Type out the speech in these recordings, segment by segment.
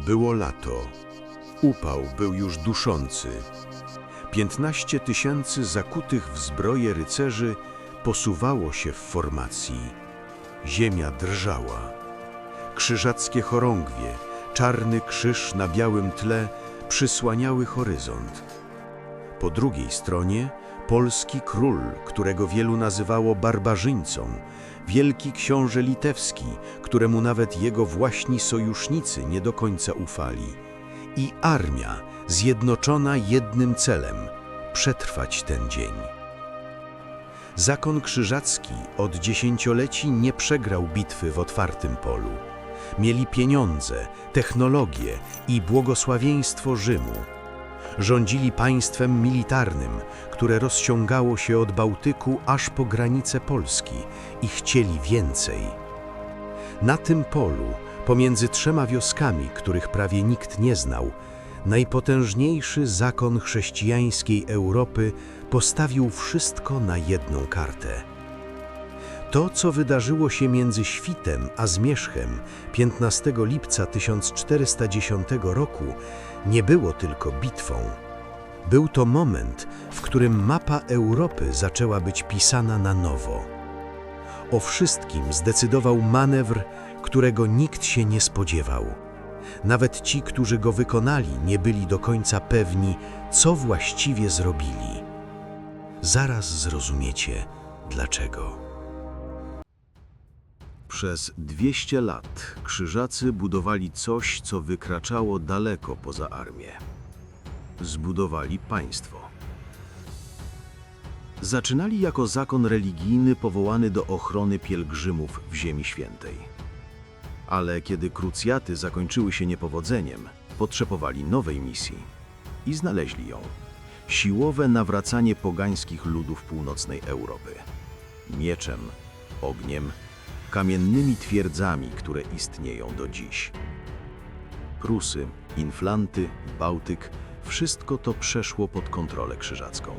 Było lato. Upał był już duszący. 15 000 zakutych w zbroję rycerzy posuwało się w formacji. Ziemia drżała. Krzyżackie chorągwie, czarny krzyż na białym tle przysłaniały horyzont. Po drugiej stronie polski król, którego wielu nazywało barbarzyńcą, wielki książę litewski, któremu nawet jego właśni sojusznicy nie do końca ufali, i armia zjednoczona jednym celem – przetrwać ten dzień. Zakon krzyżacki od dziesięcioleci nie przegrał bitwy w otwartym polu. Mieli pieniądze, technologię i błogosławieństwo Rzymu. Rządzili państwem militarnym, które rozciągało się od Bałtyku aż po granice Polski i chcieli więcej. Na tym polu, pomiędzy trzema wioskami, których prawie nikt nie znał, najpotężniejszy zakon chrześcijańskiej Europy postawił wszystko na jedną kartę. To, co wydarzyło się między świtem a zmierzchem 15 lipca 1410 roku, nie było tylko bitwą. Był to moment, w którym mapa Europy zaczęła być pisana na nowo. O wszystkim zdecydował manewr, którego nikt się nie spodziewał. Nawet ci, którzy go wykonali, nie byli do końca pewni, co właściwie zrobili. Zaraz zrozumiecie, dlaczego. Przez 200 lat krzyżacy budowali coś, co wykraczało daleko poza armię. Zbudowali państwo. Zaczynali jako zakon religijny powołany do ochrony pielgrzymów w Ziemi Świętej. Ale kiedy krucjaty zakończyły się niepowodzeniem, potrzebowali nowej misji i znaleźli ją. Siłowe nawracanie pogańskich ludów północnej Europy. Mieczem, ogniem, kamiennymi twierdzami, które istnieją do dziś. Prusy, Inflanty, Bałtyk, wszystko to przeszło pod kontrolę krzyżacką.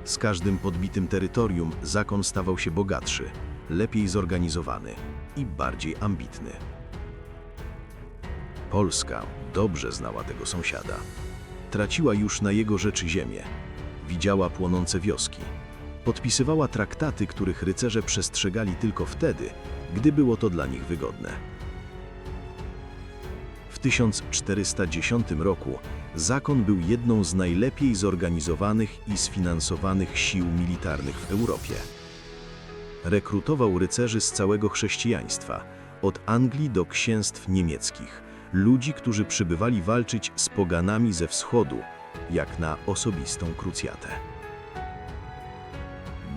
Z każdym podbitym terytorium zakon stawał się bogatszy, lepiej zorganizowany i bardziej ambitny. Polska dobrze znała tego sąsiada. Traciła już na jego rzeczy ziemię, widziała płonące wioski, podpisywała traktaty, których rycerze przestrzegali tylko wtedy, gdy było to dla nich wygodne. W 1410 roku zakon był jedną z najlepiej zorganizowanych i sfinansowanych sił militarnych w Europie. Rekrutował rycerzy z całego chrześcijaństwa, od Anglii do księstw niemieckich, ludzi, którzy przybywali walczyć z poganami ze wschodu, jak na osobistą krucjatę.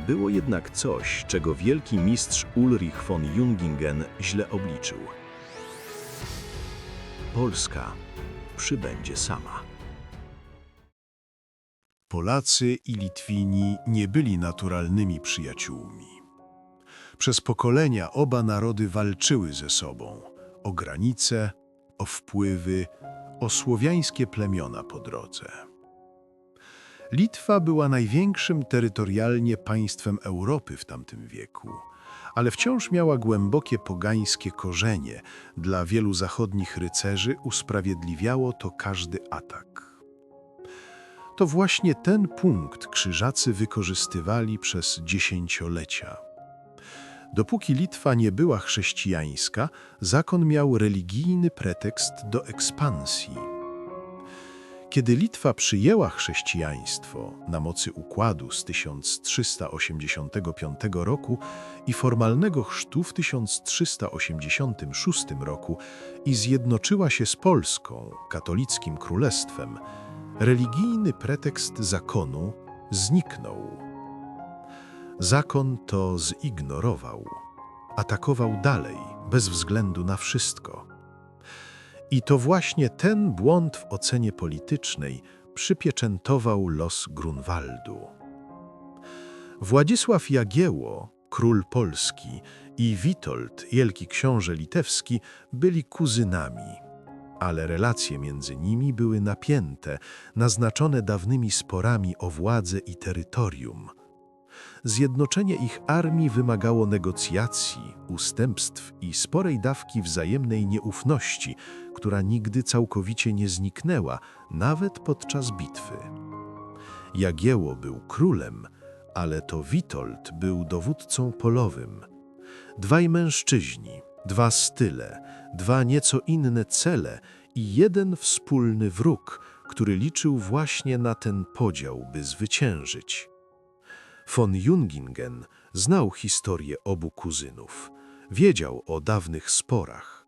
Było jednak coś, czego wielki mistrz Ulrich von Jungingen źle obliczył. Polska przybędzie sama. Polacy i Litwini nie byli naturalnymi przyjaciółmi. Przez pokolenia oba narody walczyły ze sobą o granice, o wpływy, o słowiańskie plemiona po drodze. Litwa była największym terytorialnie państwem Europy w tamtym wieku, ale wciąż miała głębokie pogańskie korzenie. Dla wielu zachodnich rycerzy usprawiedliwiało to każdy atak. To właśnie ten punkt krzyżacy wykorzystywali przez dziesięciolecia. Dopóki Litwa nie była chrześcijańska, zakon miał religijny pretekst do ekspansji. Kiedy Litwa przyjęła chrześcijaństwo na mocy układu z 1385 roku i formalnego chrztu w 1386 roku i zjednoczyła się z Polską, katolickim królestwem, religijny pretekst zakonu zniknął. Zakon to zignorował, atakował dalej, bez względu na wszystko. I to właśnie ten błąd w ocenie politycznej przypieczętował los Grunwaldu. Władysław Jagiełło, król Polski, i Witold, wielki książę litewski, byli kuzynami, ale relacje między nimi były napięte, naznaczone dawnymi sporami o władzę i terytorium. Zjednoczenie ich armii wymagało negocjacji, ustępstw i sporej dawki wzajemnej nieufności, która nigdy całkowicie nie zniknęła, nawet podczas bitwy. Jagiełło był królem, ale to Witold był dowódcą polowym. Dwaj mężczyźni, dwa style, dwa nieco inne cele i jeden wspólny wróg, który liczył właśnie na ten podział, by zwyciężyć. Von Jungingen znał historię obu kuzynów, wiedział o dawnych sporach.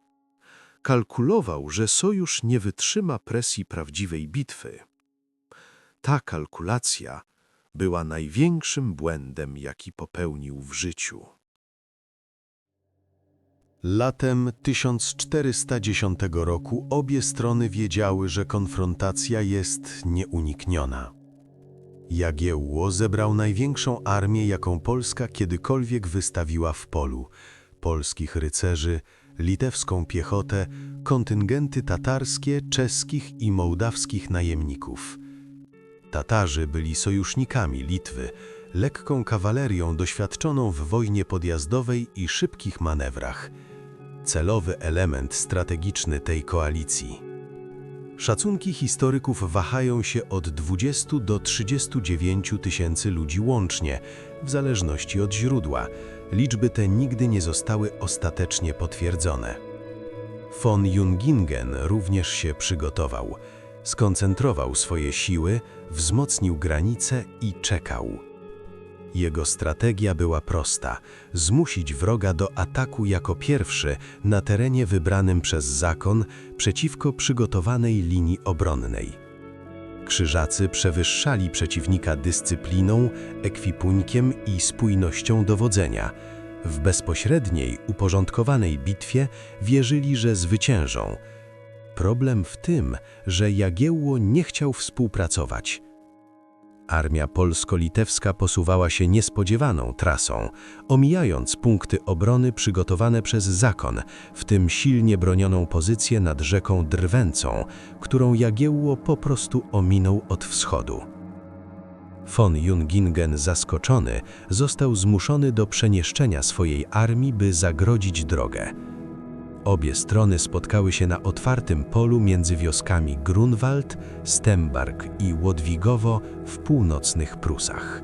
Kalkulował, że sojusz nie wytrzyma presji prawdziwej bitwy. Ta kalkulacja była największym błędem, jaki popełnił w życiu. Latem 1410 roku obie strony wiedziały, że konfrontacja jest nieunikniona. Jagiełło zebrał największą armię, jaką Polska kiedykolwiek wystawiła w polu. Polskich rycerzy, litewską piechotę, kontyngenty tatarskie, czeskich i mołdawskich najemników. Tatarzy byli sojusznikami Litwy, lekką kawalerią doświadczoną w wojnie podjazdowej i szybkich manewrach. Celowy element strategiczny tej koalicji. Szacunki historyków wahają się od 20 do 39 tysięcy ludzi łącznie, w zależności od źródła. Liczby te nigdy nie zostały ostatecznie potwierdzone. Von Jungingen również się przygotował. Skoncentrował swoje siły, wzmocnił granice i czekał. Jego strategia była prosta – zmusić wroga do ataku jako pierwszy na terenie wybranym przez zakon przeciwko przygotowanej linii obronnej. Krzyżacy przewyższali przeciwnika dyscypliną, ekwipunkiem i spójnością dowodzenia. W bezpośredniej, uporządkowanej bitwie wierzyli, że zwyciężą. Problem w tym, że Jagiełło nie chciał współpracować. Armia polsko-litewska posuwała się niespodziewaną trasą, omijając punkty obrony przygotowane przez zakon, w tym silnie bronioną pozycję nad rzeką Drwęcą, którą Jagiełło po prostu ominął od wschodu. Von Jungingen, zaskoczony, został zmuszony do przemieszczenia swojej armii, by zagrodzić drogę. Obie strony spotkały się na otwartym polu między wioskami Grunwald, Stembark i Łodwigowo w północnych Prusach.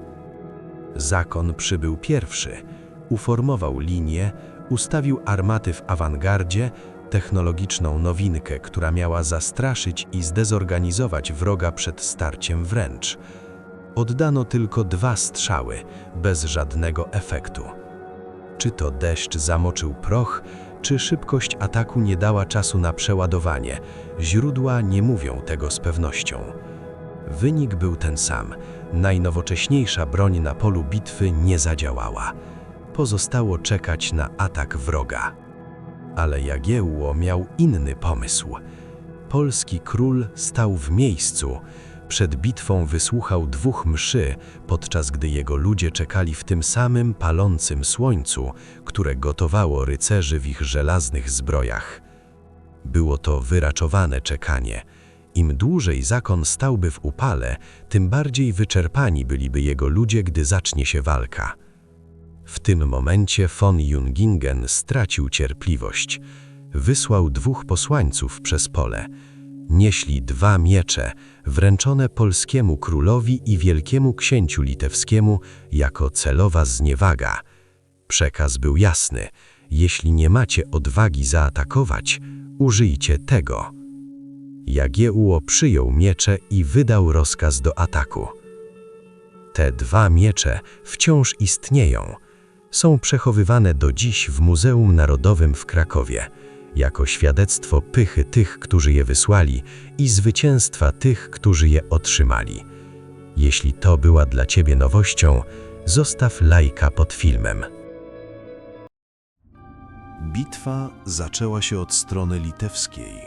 Zakon przybył pierwszy, uformował linię, ustawił armaty w awangardzie, technologiczną nowinkę, która miała zastraszyć i zdezorganizować wroga przed starciem wręcz. Oddano tylko 2 strzały, bez żadnego efektu. Czy to deszcz zamoczył proch, czy szybkość ataku nie dała czasu na przeładowanie? Źródła nie mówią tego z pewnością. Wynik był ten sam. Najnowocześniejsza broń na polu bitwy nie zadziałała. Pozostało czekać na atak wroga. Ale Jagiełło miał inny pomysł. Polski król stał w miejscu. Przed bitwą wysłuchał 2 mszy, podczas gdy jego ludzie czekali w tym samym palącym słońcu, które gotowało rycerzy w ich żelaznych zbrojach. Było to wyraczowane czekanie. Im dłużej zakon stałby w upale, tym bardziej wyczerpani byliby jego ludzie, gdy zacznie się walka. W tym momencie von Jungingen stracił cierpliwość. Wysłał 2 posłańców przez pole. Nieśli 2 miecze, wręczone polskiemu królowi i wielkiemu księciu litewskiemu jako celowa zniewaga. Przekaz był jasny: jeśli nie macie odwagi zaatakować, użyjcie tego. Jagiełło przyjął miecze i wydał rozkaz do ataku. Te 2 miecze wciąż istnieją. Są przechowywane do dziś w Muzeum Narodowym w Krakowie, jako świadectwo pychy tych, którzy je wysłali, i zwycięstwa tych, którzy je otrzymali. Jeśli to była dla Ciebie nowością, zostaw lajka pod filmem. Bitwa zaczęła się od strony litewskiej.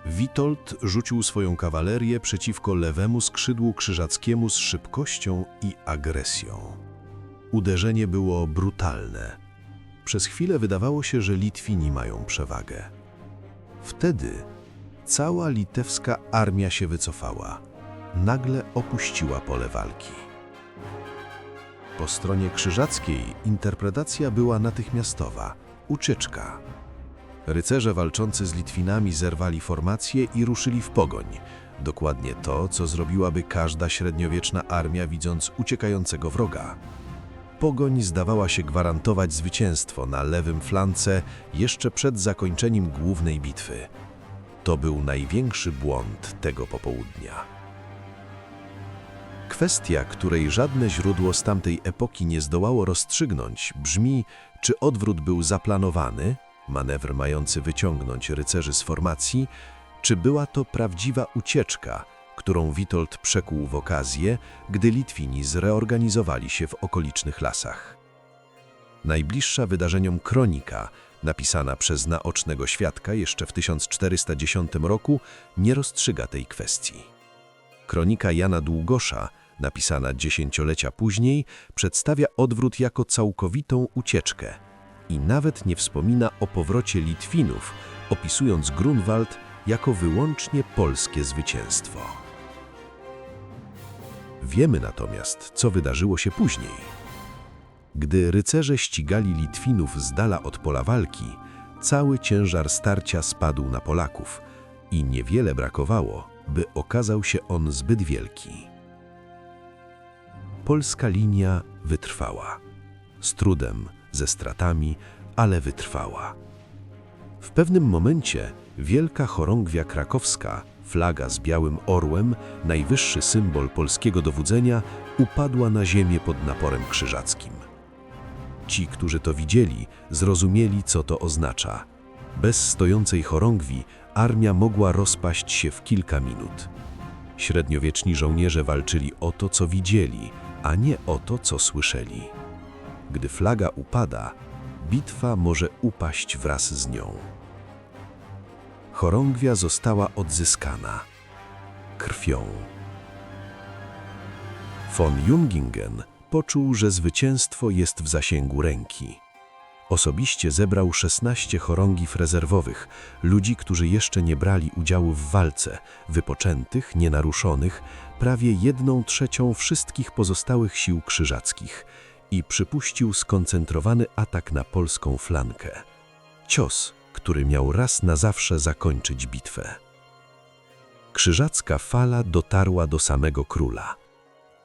Witold rzucił swoją kawalerię przeciwko lewemu skrzydłu krzyżackiemu z szybkością i agresją. Uderzenie było brutalne. Przez chwilę wydawało się, że Litwini mają przewagę. Wtedy cała litewska armia się wycofała. Nagle opuściła pole walki. Po stronie krzyżackiej interpretacja była natychmiastowa – ucieczka. Rycerze walczący z Litwinami zerwali formację i ruszyli w pogoń. Dokładnie to, co zrobiłaby każda średniowieczna armia, widząc uciekającego wroga. Pogoń zdawała się gwarantować zwycięstwo na lewym flance jeszcze przed zakończeniem głównej bitwy. To był największy błąd tego popołudnia. Kwestia, której żadne źródło z tamtej epoki nie zdołało rozstrzygnąć, brzmi, czy odwrót był zaplanowany, manewr mający wyciągnąć rycerzy z formacji, czy była to prawdziwa ucieczka, którą Witold przekuł w okazję, gdy Litwini zreorganizowali się w okolicznych lasach. Najbliższa wydarzeniom kronika, napisana przez naocznego świadka jeszcze w 1410 roku, nie rozstrzyga tej kwestii. Kronika Jana Długosza, napisana dziesięciolecia później, przedstawia odwrót jako całkowitą ucieczkę i nawet nie wspomina o powrocie Litwinów, opisując Grunwald jako wyłącznie polskie zwycięstwo. Wiemy natomiast, co wydarzyło się później. Gdy rycerze ścigali Litwinów z dala od pola walki, cały ciężar starcia spadł na Polaków i niewiele brakowało, by okazał się on zbyt wielki. Polska linia wytrwała. Z trudem, ze stratami, ale wytrwała. W pewnym momencie wielka chorągwia krakowska, flaga z białym orłem, najwyższy symbol polskiego dowodzenia, upadła na ziemię pod naporem krzyżackim. Ci, którzy to widzieli, zrozumieli, co to oznacza. Bez stojącej chorągwi armia mogła rozpaść się w kilka minut. Średniowieczni żołnierze walczyli o to, co widzieli, a nie o to, co słyszeli. Gdy flaga upada, bitwa może upaść wraz z nią. Chorągwia została odzyskana krwią. Von Jungingen poczuł, że zwycięstwo jest w zasięgu ręki. Osobiście zebrał 16 chorągiew rezerwowych, ludzi, którzy jeszcze nie brali udziału w walce, wypoczętych, nienaruszonych, prawie 1/3 wszystkich pozostałych sił krzyżackich i przypuścił skoncentrowany atak na polską flankę. Cios, który miał raz na zawsze zakończyć bitwę. Krzyżacka fala dotarła do samego króla.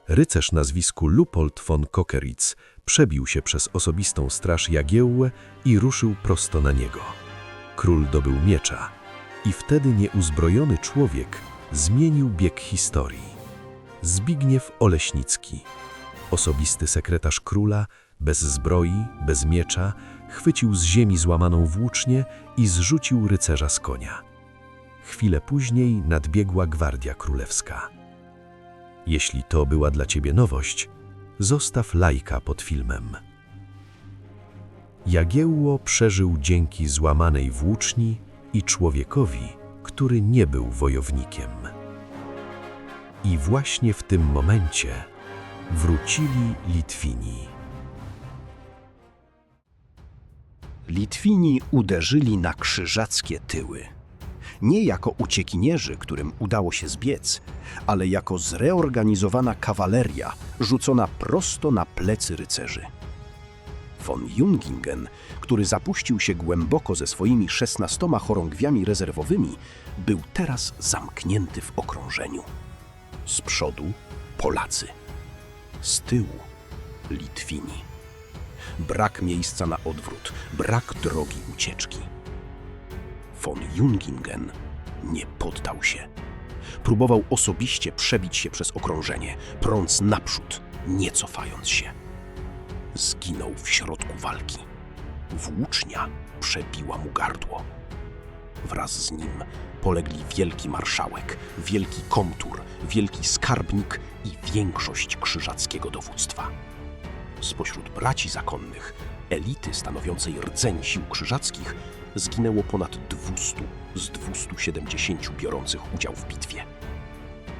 Rycerz nazwisku Lupold von Kokeritz przebił się przez osobistą straż Jagiełłę i ruszył prosto na niego. Król dobył miecza i wtedy nieuzbrojony człowiek zmienił bieg historii. Zbigniew Oleśnicki, osobisty sekretarz króla, bez zbroi, bez miecza, chwycił z ziemi złamaną włócznię i zrzucił rycerza z konia. Chwilę później nadbiegła Gwardia Królewska. Jeśli to była dla ciebie nowość, zostaw lajka pod filmem. Jagiełło przeżył dzięki złamanej włóczni i człowiekowi, który nie był wojownikiem. I właśnie w tym momencie wrócili Litwini. Litwini uderzyli na krzyżackie tyły. Nie jako uciekinierzy, którym udało się zbiec, ale jako zreorganizowana kawaleria rzucona prosto na plecy rycerzy. Von Jungingen, który zapuścił się głęboko ze swoimi 16 chorągwiami rezerwowymi, był teraz zamknięty w okrążeniu. Z przodu Polacy, z tyłu Litwini. Brak miejsca na odwrót, brak drogi ucieczki. Von Jungingen nie poddał się. Próbował osobiście przebić się przez okrążenie, prąc naprzód, nie cofając się. Zginął w środku walki. Włócznia przebiła mu gardło. Wraz z nim polegli wielki marszałek, wielki komtur, wielki skarbnik i większość krzyżackiego dowództwa. Spośród braci zakonnych, elity stanowiącej rdzeń sił krzyżackich, zginęło ponad 200 z 270 biorących udział w bitwie.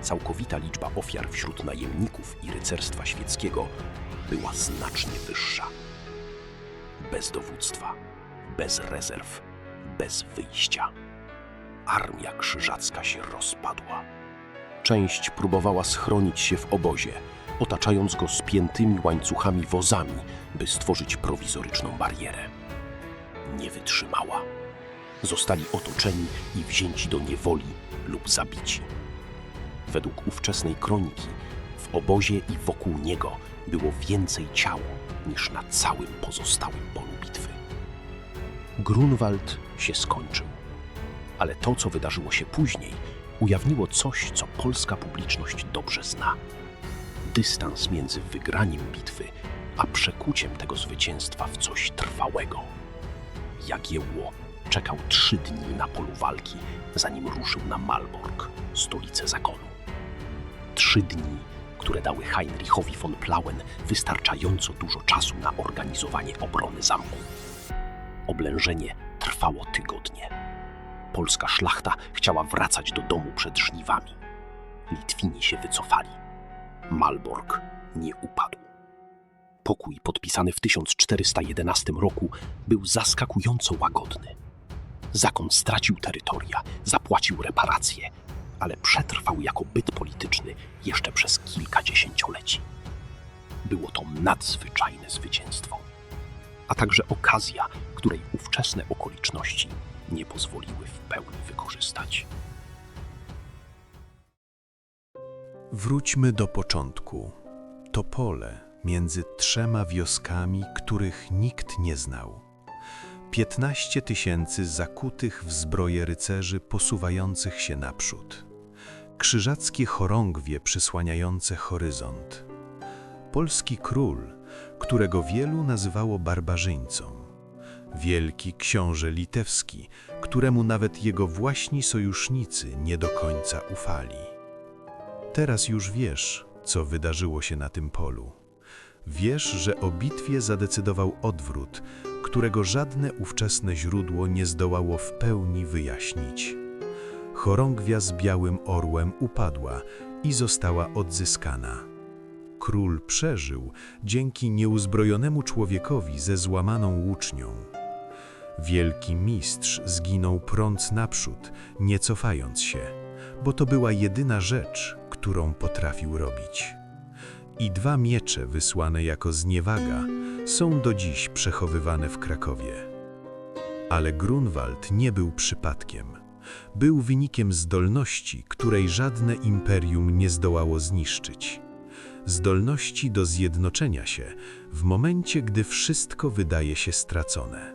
Całkowita liczba ofiar wśród najemników i rycerstwa świeckiego była znacznie wyższa. Bez dowództwa, bez rezerw, bez wyjścia. Armia krzyżacka się rozpadła. Część próbowała schronić się w obozie, otaczając go spiętymi łańcuchami wozami, by stworzyć prowizoryczną barierę. Nie wytrzymała. Zostali otoczeni i wzięci do niewoli lub zabici. Według ówczesnej kroniki w obozie i wokół niego było więcej ciał niż na całym pozostałym polu bitwy. Grunwald się skończył, ale to, co wydarzyło się później, ujawniło coś, co polska publiczność dobrze zna. Dystans między wygraniem bitwy a przekuciem tego zwycięstwa w coś trwałego. Jagiełło czekał 3 dni na polu walki, zanim ruszył na Malbork, stolicę zakonu. 3 dni, które dały Heinrichowi von Plauen wystarczająco dużo czasu na organizowanie obrony zamku. Oblężenie trwało tygodnie. Polska szlachta chciała wracać do domu przed żniwami. Litwini się wycofali. Malbork nie upadł. Pokój podpisany w 1411 roku był zaskakująco łagodny. Zakon stracił terytoria, zapłacił reparacje, ale przetrwał jako byt polityczny jeszcze przez kilka dziesięcioleci. Było to nadzwyczajne zwycięstwo, a także okazja, której ówczesne okoliczności nie pozwoliły w pełni wykorzystać. Wróćmy do początku. To pole między 3 wioskami, których nikt nie znał. 15 000 zakutych w zbroje rycerzy posuwających się naprzód. Krzyżackie chorągwie przysłaniające horyzont. Polski król, którego wielu nazywało barbarzyńcą. Wielki książę litewski, któremu nawet jego właśni sojusznicy nie do końca ufali. Teraz już wiesz, co wydarzyło się na tym polu. Wiesz, że o bitwie zadecydował odwrót, którego żadne ówczesne źródło nie zdołało w pełni wyjaśnić. Chorągwia z białym orłem upadła i została odzyskana. Król przeżył dzięki nieuzbrojonemu człowiekowi ze złamaną łucznią. Wielki mistrz zginął prąc naprzód, nie cofając się, bo to była jedyna rzecz, którą potrafił robić. I 2 miecze wysłane jako zniewaga są do dziś przechowywane w Krakowie. Ale Grunwald nie był przypadkiem. Był wynikiem zdolności, której żadne imperium nie zdołało zniszczyć. Zdolności do zjednoczenia się w momencie, gdy wszystko wydaje się stracone.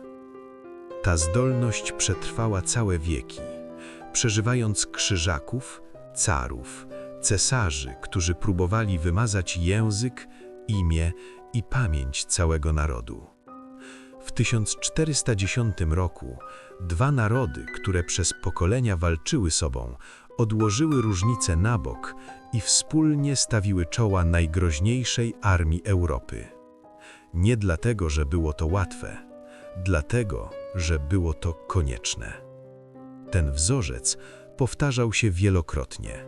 Ta zdolność przetrwała całe wieki, przeżywając krzyżaków, carów, cesarzy, którzy próbowali wymazać język, imię i pamięć całego narodu. W 1410 roku 2 narody, które przez pokolenia walczyły sobą, odłożyły różnice na bok i wspólnie stawiły czoła najgroźniejszej armii Europy. Nie dlatego, że było to łatwe, dlatego, że było to konieczne. Ten wzorzec powtarzał się wielokrotnie.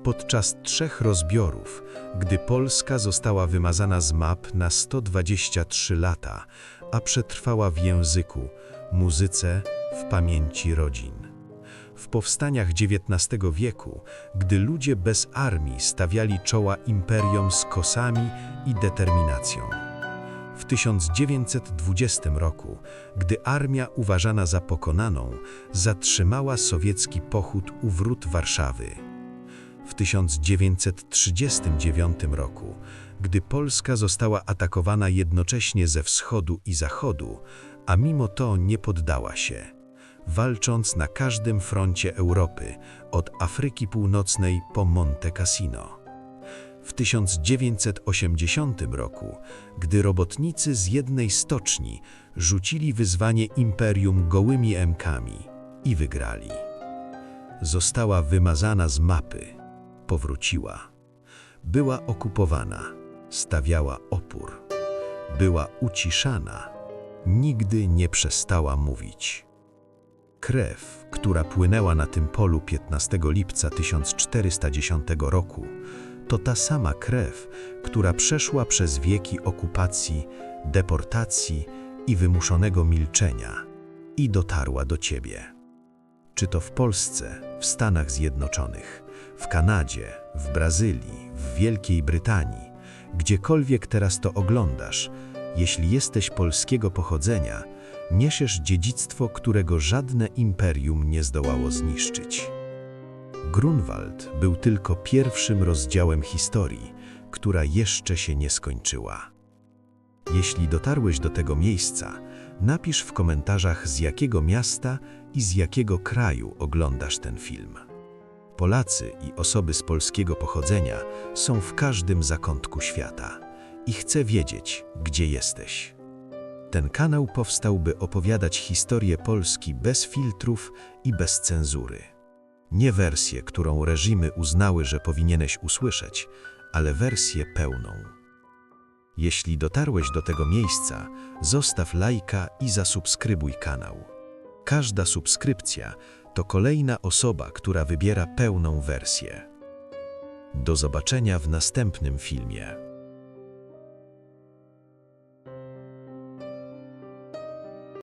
Podczas 3 rozbiorów, gdy Polska została wymazana z map na 123 lata, a przetrwała w języku, muzyce, w pamięci rodzin. W powstaniach XIX wieku, gdy ludzie bez armii stawiali czoła imperiom z kosami i determinacją. W 1920 roku, gdy armia uważana za pokonaną, zatrzymała sowiecki pochód u wrót Warszawy. W 1939 roku, gdy Polska została atakowana jednocześnie ze wschodu i zachodu, a mimo to nie poddała się, walcząc na każdym froncie Europy, od Afryki Północnej po Monte Cassino. W 1980 roku, gdy robotnicy z jednej stoczni rzucili wyzwanie imperium gołymi emkami i wygrali. Została wymazana z mapy, powróciła. Była okupowana, stawiała opór. Była uciszana, nigdy nie przestała mówić. Krew, która płynęła na tym polu 15 lipca 1410 roku, to ta sama krew, która przeszła przez wieki okupacji, deportacji i wymuszonego milczenia i dotarła do ciebie. Czy to w Polsce, w Stanach Zjednoczonych, w Kanadzie, w Brazylii, w Wielkiej Brytanii, Gdziekolwiek teraz to oglądasz, jeśli jesteś polskiego pochodzenia, niesiesz dziedzictwo, którego żadne imperium nie zdołało zniszczyć. Grunwald był tylko pierwszym rozdziałem historii, która jeszcze się nie skończyła. Jeśli dotarłeś do tego miejsca, napisz w komentarzach, z jakiego miasta i z jakiego kraju oglądasz ten film. Polacy i osoby z polskiego pochodzenia są w każdym zakątku świata i chcę wiedzieć, gdzie jesteś. Ten kanał powstał, by opowiadać historię Polski bez filtrów i bez cenzury. Nie wersję, którą reżimy uznały, że powinieneś usłyszeć, ale wersję pełną. Jeśli dotarłeś do tego miejsca, zostaw lajka i zasubskrybuj kanał. Każda subskrypcja to kolejna osoba, która wybiera pełną wersję. Do zobaczenia w następnym filmie.